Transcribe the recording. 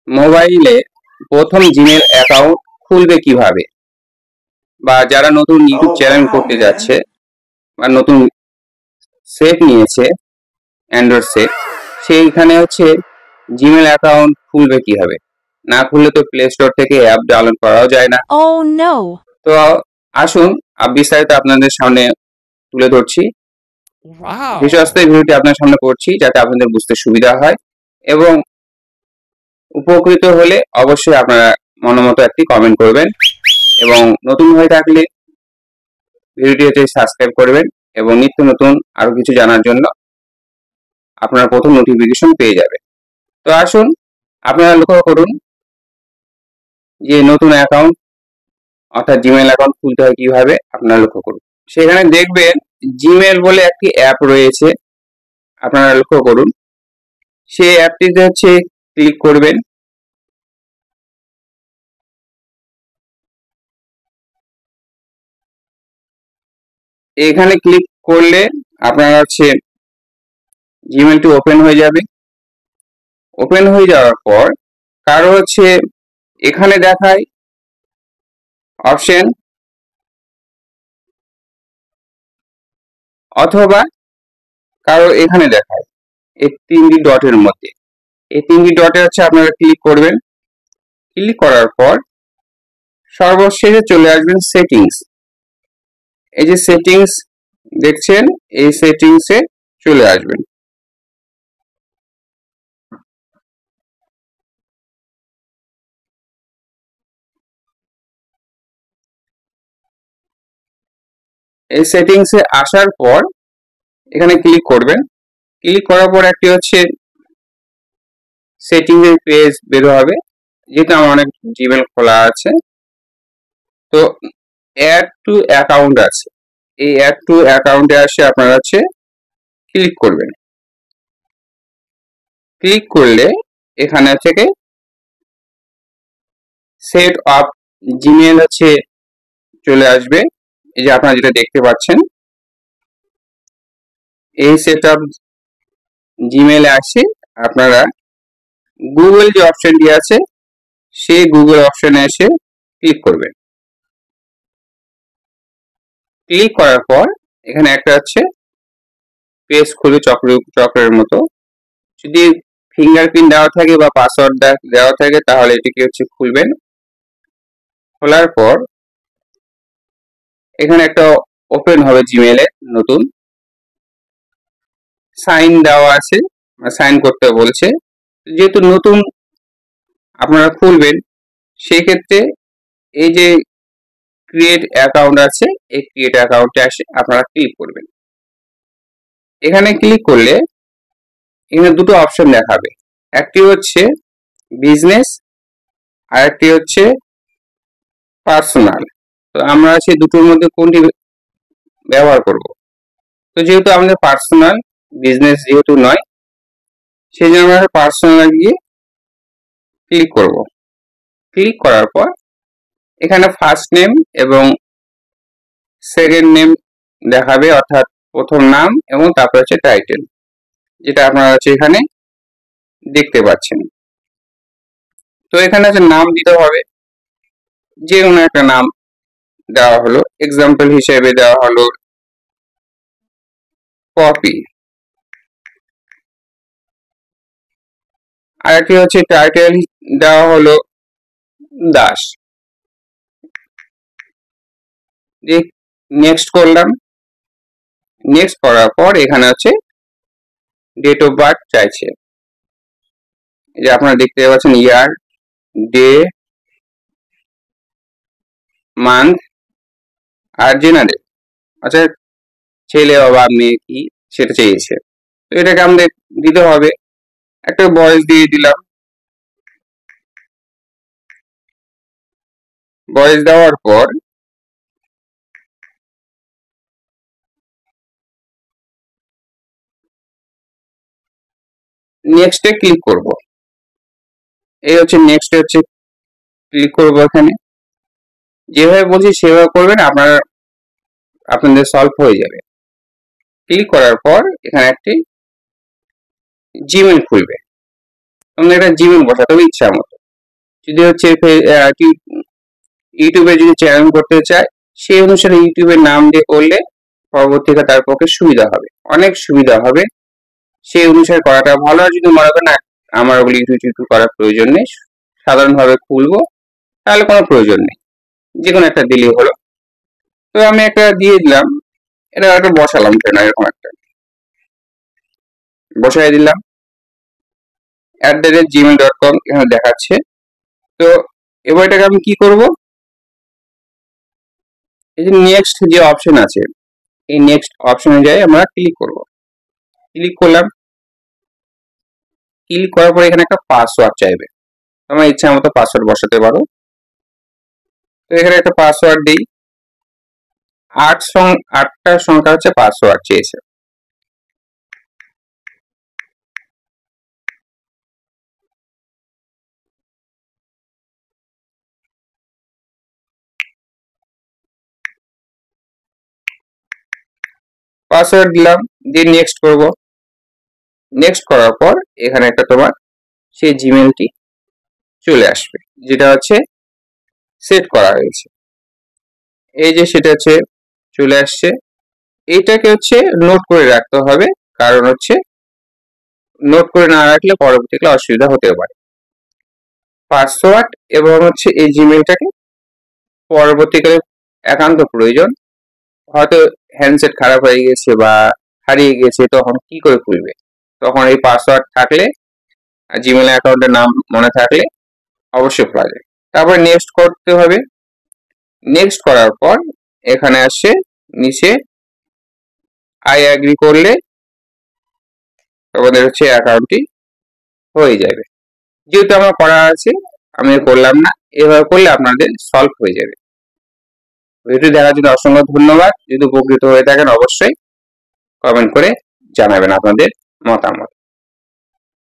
মোবাইলে প্রথম Gmail account খুলবে কিভাবে, বা যারা নতুন ইউটিউব চ্যানেল করতে যাচ্ছে বা নতুন সেট নিয়েছে অ্যান্ড্রয়েড সেট, সেইখানে হচ্ছে জিমেল অ্যাকাউন্ট খুলবে কিভাবে। না খুললে তো প্লে স্টোর থেকে অ্যাপ ডাউনলোড করাও যায় না। তো আসুন বিস্তারিত আপনাদের সামনে তুলে ধরছি। বিশ্বস্ত ভিডিওটি আপনার সামনে করছি যাতে আপনাদের বুঝতে সুবিধা হয়, এবং উপকৃত হলে অবশ্যই আপনারা মনোমতো একটি কমেন্ট করবেন, এবং নতুন হয়ে থাকলে ভিডিওটি সাবস্ক্রাইব করবেন, এবং নিত্য নতুন আরো কিছু জানার জন্য আপনারা প্রথম নোটিফিকেশন পেয়ে যাবেন। তো আসুন আপনারা লক্ষ্য করুন যে নতুন অ্যাকাউন্ট অর্থাৎ জিমেল অ্যাকাউন্ট খুলতে হয় কিভাবে আপনারা লক্ষ্য করুন। সেখানে দেখবেন জিমেল বলে একটি অ্যাপ রয়েছে, আপনারা লক্ষ্য করুন। সেই অ্যাপটিতে হচ্ছে ক্লিক করবেন। এখানে ক্লিক করলে আপনারা হচ্ছে জিমেলটি ওপেন হয়ে যাবে। ওপেন হয়ে যাওয়ার পর কারো হচ্ছে এখানে দেখায় অপশন, অথবা কারো এখানে দেখায় এই তিনটি ডটের মধ্যে। এই তিনটি ডটে হচ্ছে আপনারা ক্লিক করবেন। ক্লিক করার পর সর্বশেষে চলে আসবেন সেটিংস। এই যে সেটিংস দেখছেন, এই সেটিংসে চলে আসবেন। এই সেটিংসে আসার পর এখানে ক্লিক করবেন। ক্লিক করার পর একটি হচ্ছে সেটিংস এর পেজ বের হবে, যেহেতু আমার অনেক জিমেল খোলা আছে। তো অ্যাড টু অ্যাকাউন্ট আছে, এই অ্যাড টু অ্যাকাউন্টে আসে আপনারা হচ্ছে ক্লিক করবেন। ক্লিক করলে এখানে থেকে সেট আপ জিমেল হচ্ছে চলে আসবে। এই যে আপনারা যেটা দেখতে পাচ্ছেন, এই সেট আপ জিমেলে আসে আপনারা গুগল যে অপশনটি আছে সেই গুগল অপশনে এসে ক্লিক করবেন। ক্লিক করার পর এখানে একটা হচ্ছে পেজ খুলে চক্রের মতো, যদি ফিঙ্গারপ্রিন্ট দেওয়া থাকে বা পাসওয়ার্ড দেওয়া থাকে তাহলে এটিকে হচ্ছে খুলবেন। খোলার পর এখানে একটা ওপেন হবে জিমেলে নতুন, সাইন দেওয়া আছে, সাইন করতে বলছে। যেহেতু নতুন আপনারা খুলবেন, সেই ক্ষেত্রে এই যে ক্রিয়েট অ্যাকাউন্ট আছে, এই ক্রিয়েট অ্যাকাউন্টে আসে আপনারা ক্লিক করবেন। এখানে ক্লিক করলে এখানে দুটো অপশন দেখাবে, একটি হচ্ছে বিজনেস আর একটি হচ্ছে পার্সোনাল। তো আমরা সেই দুটোর মধ্যে কোনটি ব্যবহার করব? তো যেহেতু আমাদের পার্সোনাল, বিজনেস যেহেতু নয়, সেই জন্য আমরা পার্সোনাল গিয়ে ক্লিক করব। ক্লিক করার পর এখানে ফার্স্ট নেম এবং সেকেন্ড নেম দেখাবে, অর্থাৎ প্রথম নাম এবং তারপর হচ্ছে টাইটেল, যেটা আপনারা হচ্ছে এখানে দেখতে পাচ্ছেন। তো এখানে হচ্ছে নাম দিতে হবে, যে কোনো একটা নাম দেওয়া হলো। এক্সাম্পল হিসেবে দেওয়া হলো পপি। আর একটি হচ্ছে টাইটেল দেওয়া হলো দাস। নেক্সট করলাম। নেক্সট করার পর এখানে হচ্ছে ডেট অফ বার্থ চাইছে, যে আপনারা দেখতে পাচ্ছেন ইয়ার, ডে, মান্থ আর জেনারেল, আচ্ছা ছেলে বা মেয়ে কি সেটা চেয়েছে। তো এটাকে আমাদের দিতে হবে। একটা বয়স দিয়ে দিলাম। বয়স দেওয়ার পর নেক্সটে ক্লিক করব। এই হচ্ছে নেক্সটে হচ্ছে ক্লিক করব। এখানে যেভাবে বলছি সেভাবে করবেন, আপনাদের সলভ হয়ে যাবে। ক্লিক করার পর এখানে একটি জিমেল খুলবে। তোমাদের একটা জিমেল বসাতে হবে ইচ্ছা মতো। যদি হচ্ছে ইউটিউবে যদি চ্যানেল করতে চায় সেই অনুসারে ইউটিউবের নাম দিয়ে করলে পরবর্তীতে তার পক্ষে সুবিধা হবে, অনেক সুবিধা হবে। সেই অনুসারে করাটা ভালো। আর যদি মনে করেন না আমার ওগুলো ইউটিউব করার প্রয়োজন নেই, সাধারণভাবে খুলবো, তাহলে কোনো প্রয়োজন নেই, যে কোনো একটা দিলেই হলো। তো আমি একটা দিয়ে দিলাম, এটা একটা বসালাম ট্রেনার, এরকম একটা বসাই দিলাম @gmail.com এখানে দেখাচ্ছে। তো এবার এটাকে আমি কি করব, এই যে নেক্সট যে অপশন আছে, এই নেক্সট অপশনে যাই আমরা ক্লিক করব। ক্লিক করলাম, ক্লিক করার পরে এখানে একটা পাসওয়ার্ড চাইবে, আমার ইচ্ছা মতো পাসওয়ার্ড বসাতে পারো। তো এখানে একটা পাসওয়ার্ড দিই, 8টা সংখ্যা হচ্ছে পাসওয়ার্ড চেয়েছে। পাসওয়ার্ড দিলাম, দিয়ে নেক্সট করব। নেক্সট করার পর এখানে একটা তোমার সেই জিমেলটি চলে আসবে, যেটা হচ্ছে সেট করা হয়েছে। এই যে সেটা হচ্ছে চলে আসছে। এইটাকে হচ্ছে নোট করে রাখতে হবে, কারণ হচ্ছে নোট করে না রাখলে পরবর্তীকালে অসুবিধা হতে পারে। পাসওয়ার্ড এবং হচ্ছে এই জিমেলটাকে পরবর্তীকালে একান্ত প্রয়োজন, হয়তো হ্যান্ডসেট খারাপ হয়ে গেছে বা হারিয়ে গেছে, তখন কি করে খুলবে? তখন এই পাসওয়ার্ড থাকলে, জিমেল অ্যাকাউন্টের নাম মনে থাকলে অবশ্যই খোলা যায়। তারপর নেক্সট করতে হবে। নেক্সট করার পর এখানে আসছে নিচে আই অ্যাগ্রি করলে তোমাদের হচ্ছে অ্যাকাউন্টটি হয়ে যাবে। যেহেতু আমার করা আছে আমি করলাম না, এভাবে করলে আপনাদের সলভ হয়ে যাবে। ভিডিওটি দেখার জন্য অসংখ্য ধন্যবাদ। যদি উপকৃত হয়ে থাকেন অবশ্যই কমেন্ট করে জানাবেন আপনাদের মতামত।